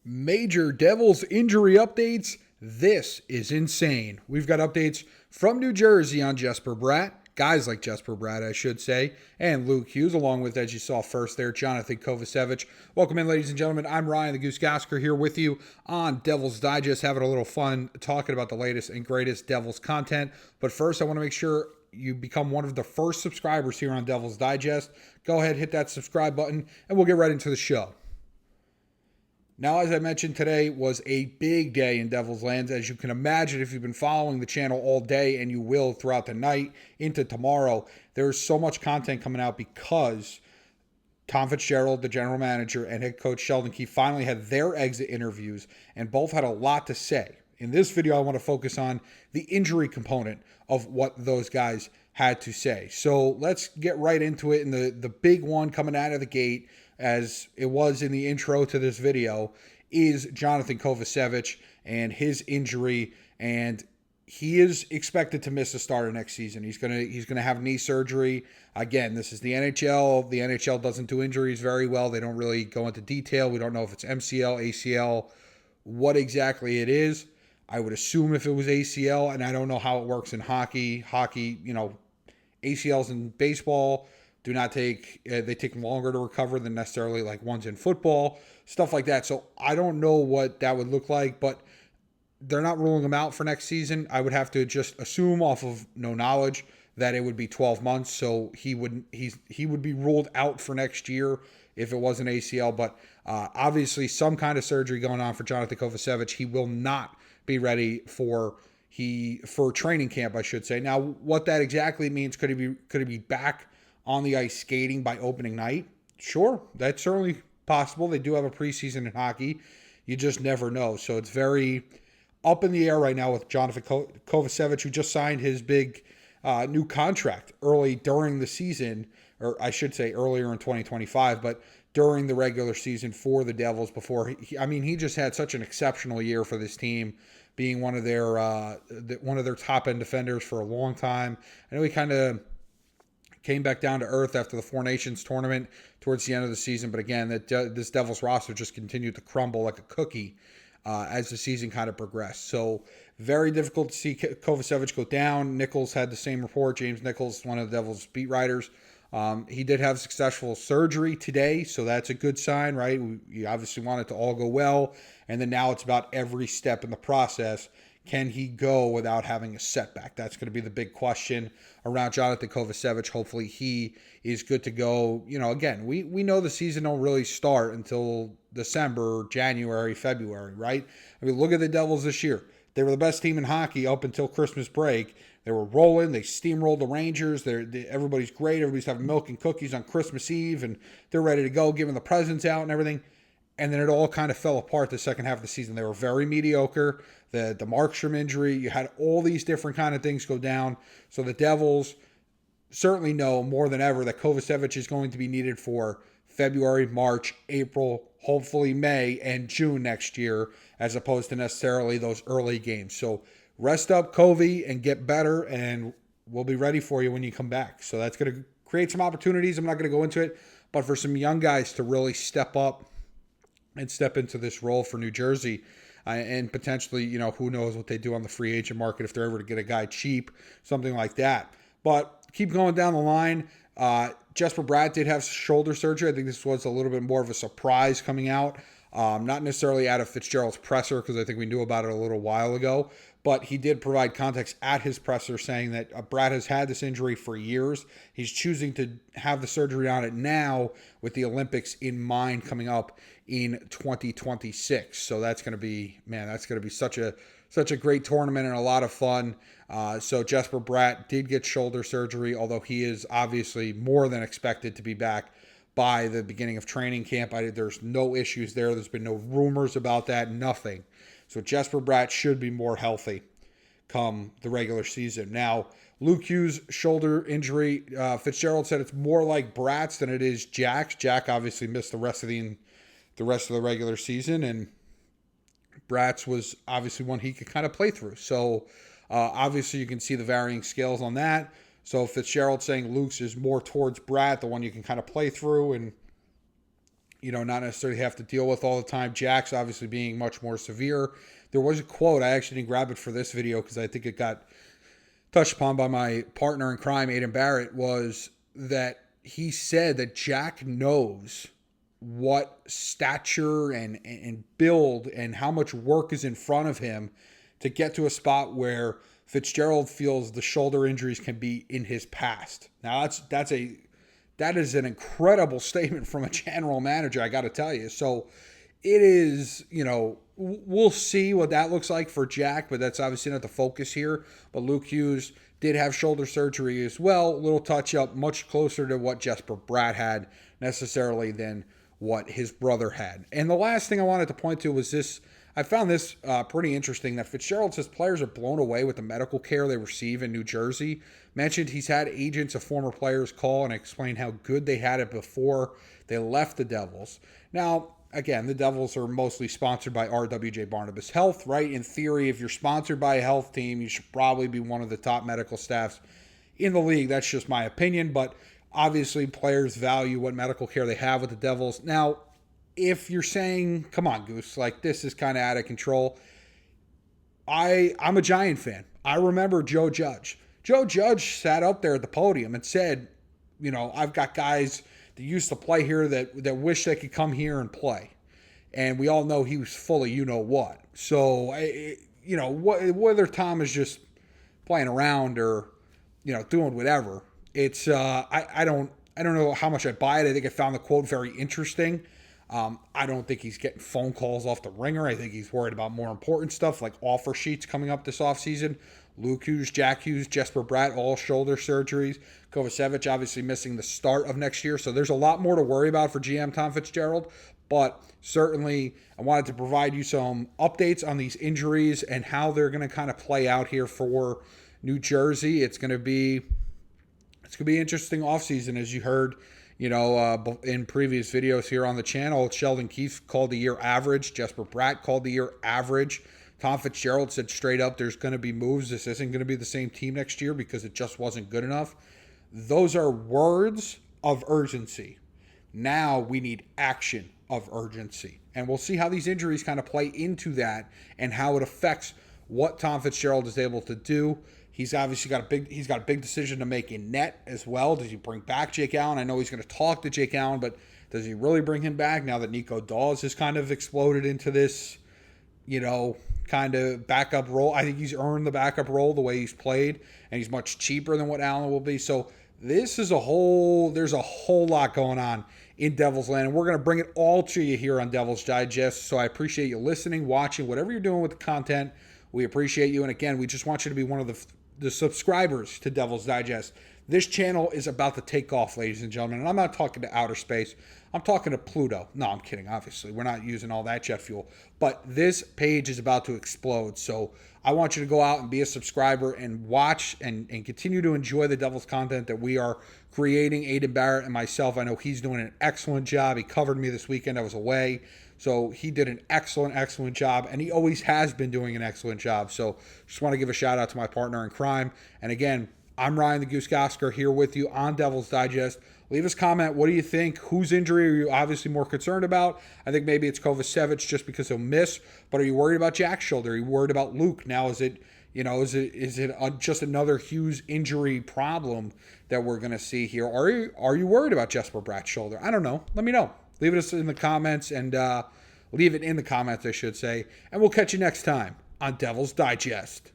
Major Devils injury updates. This is insane. We've got updates from New Jersey on Jesper Bratt, guys like Jesper Bratt, I should say, and Luke Hughes, along with, as you saw first there, Johnathan Kovacevic. Welcome in, ladies and gentlemen. I'm Ryan, the Gosiker, here with you on Devils Digest, having a little fun talking about the latest and greatest Devils content. But first, I want to make sure you become one of the first subscribers here on Devils Digest. Go ahead, hit that subscribe button, and we'll get right into the show. Now, as I mentioned, today was a big day in Devils Land. As you can imagine, if you've been following the channel all day, and you will throughout the night into tomorrow, there's so much content coming out because Tom Fitzgerald, the general manager, and head coach Sheldon Keefe finally had their exit interviews, and both had a lot to say. In this video, I want to focus on the injury component of what those guys had to say. So let's get right into it. And the big one coming out of the gate, as it was in the intro to this video, is Johnathan Kovacevic and his injury, and he is expected to miss the start of next season. He's gonna have knee surgery. Again, this is the NHL. The NHL doesn't do injuries very well. They don't really go into detail. We don't know if it's MCL, ACL, what exactly it is. I would assume if it was ACL, and I don't know how it works in hockey. Hockey, ACLs in baseball do not take, they take longer to recover than necessarily like ones in football, stuff like that. So I don't know what that would look like, but they're not ruling him out for next season. I would have to just assume off of no knowledge that it would be 12 months. So he would be ruled out for next year if it was an ACL, but obviously some kind of surgery going on for Johnathan Kovacevic. He will not be ready for training camp, I should say. Now, what that exactly means, could he be back on the ice skating by opening night? Sure, that's certainly possible. They do have a preseason in hockey. You just never know. So it's very up in the air right now with Johnathan Kovacevic, who just signed his big new contract early during the season, or I should say earlier in 2025, but during the regular season for the Devils before. He just had such an exceptional year for this team, being one of their top-end defenders for a long time. I know he kind of came back down to earth after the Four Nations tournament towards the end of the season. But again, this Devils roster just continued to crumble like a cookie as the season kind of progressed. So very difficult to see Kovacevic go down. Nichols had the same report. James Nichols, one of the Devils beat writers. He did have successful surgery today, so that's a good sign, right? We obviously want it to all go well. And then now it's about every step in the process. Can he go without having a setback? That's going to be the big question around Johnathan Kovacevic. Hopefully he is good to go. Again, we know the season don't really start until December, January, February, right? Look at the Devils this year. They were the best team in hockey up until Christmas break. They were rolling. They steamrolled the Rangers. Everybody's great. Everybody's having milk and cookies on Christmas Eve, and they're ready to go, giving the presents out and everything. And then it all kind of fell apart the second half of the season. They were very mediocre. The Markstrom injury, you had all these different kind of things go down. So the Devils certainly know more than ever that Kovacevic is going to be needed for February, March, April, hopefully May, and June next year, as opposed to necessarily those early games. So rest up, Kovy, and get better, and we'll be ready for you when you come back. So that's going to create some opportunities. I'm not going to go into it, but for some young guys to really step up and step into this role for New Jersey, and potentially, who knows what they do on the free agent market if they're ever to get a guy cheap, something like that. But keep going down the line. Jesper Bratt did have shoulder surgery. I think this was a little bit more of a surprise coming out. Not necessarily out of Fitzgerald's presser, because I think we knew about it a little while ago, but he did provide context at his presser saying that Bratt has had this injury for years. He's choosing to have the surgery on it now with the Olympics in mind coming up in 2026. So that's going to be such a great tournament and a lot of fun. So Jesper Bratt did get shoulder surgery, although he is obviously more than expected to be back by the beginning of training camp. There's no issues there. There's been no rumors about that, nothing. So Jesper Bratt should be more healthy come the regular season. Now, Luke Hughes' shoulder injury, Fitzgerald said it's more like Bratt's than it is Jack's. Jack obviously missed the rest of the regular season, and Bratt's was obviously one he could kind of play through. So obviously you can see the varying scales on that. So Fitzgerald saying Luke's is more towards Bratt, the one you can kind of play through, and not necessarily have to deal with all the time. Jack's obviously being much more severe. There was a quote, I actually didn't grab it for this video because I think it got touched upon by my partner in crime, Aiden Barrett, was that he said that Jack knows what stature and build and how much work is in front of him to get to a spot where Fitzgerald feels the shoulder injuries can be in his past. Now that is an incredible statement from a general manager, I got to tell you. So it is, we'll see what that looks like for Jack, but that's obviously not the focus here. But Luke Hughes did have shoulder surgery as well. A little touch up, much closer to what Jesper Bratt had necessarily than what his brother had. And the last thing I wanted to point to was this. I found this pretty interesting, that Fitzgerald says players are blown away with the medical care they receive in New Jersey. Mentioned he's had agents of former players call and explain how good they had it before they left the Devils. Now, again, the Devils are mostly sponsored by RWJ Barnabas Health, right? In theory, if you're sponsored by a health team, you should probably be one of the top medical staffs in the league. That's just my opinion, but obviously players value what medical care they have with the Devils. Now, if you're saying, come on, Goose, like this is kind of out of control, I'm a Giant fan. I remember Joe Judge. Joe Judge sat up there at the podium and said, I've got guys that used to play here that wish they could come here and play. And we all know he was full of what. So, whether Tom is just playing around or, doing whatever, it's, I don't know how much I buy it. I think I found the quote very interesting. I don't think he's getting phone calls off the ringer. I think he's worried about more important stuff like offer sheets coming up this offseason. Luke Hughes, Jack Hughes, Jesper Bratt, all shoulder surgeries. Kovacevic obviously missing the start of next year. So there's a lot more to worry about for GM Tom Fitzgerald. But certainly I wanted to provide you some updates on these injuries and how they're going to kind of play out here for New Jersey. It's going to be interesting offseason, as you heard in previous videos here on the channel. Sheldon Keefe called the year average. Jesper Bratt called the year average. Tom Fitzgerald said straight up there's going to be moves. This isn't going to be the same team next year because it just wasn't good enough. Those are words of urgency. Now we need action of urgency. And we'll see how these injuries kind of play into that and how it affects what Tom Fitzgerald is able to do. He's obviously got a big decision to make in net as well. Does he bring back Jake Allen? I know he's going to talk to Jake Allen, but does he really bring him back now that Nico Daws has kind of exploded into this, kind of backup role? I think he's earned the backup role the way he's played, and he's much cheaper than what Allen will be. So there's a whole lot going on in Devils Land, and we're going to bring it all to you here on Devils Digest. So I appreciate you listening, watching, whatever you're doing with the content. We appreciate you. And again, we just want you to be one of the subscribers to Devils Digest. This channel is about to take off, ladies and gentlemen. And I'm not talking to outer space. I'm talking to Pluto. No, I'm kidding, obviously. We're not using all that jet fuel. But this page is about to explode. So I want you to go out and be a subscriber and watch and continue to enjoy the Devils content that we are creating. Aiden Barrett and myself, I know he's doing an excellent job. He covered me this weekend. I was away. So he did an excellent job, and he always has been doing an excellent job. So just want to give a shout out to my partner in crime. And again, I'm Ryan the Goose Gosiker here with you on Devils Digest. Leave us a comment. What do you think? Whose injury are you obviously more concerned about? I think maybe it's Kovacevic just because he'll miss. But are you worried about Jack's shoulder? Are you worried about Luke? Now is it just another Hughes injury problem that we're going to see here? Are you worried about Jesper Bratt's shoulder? I don't know. Let me know. Leave it in the comments and leave it in the comments, I should say. And we'll catch you next time on Devils Digest.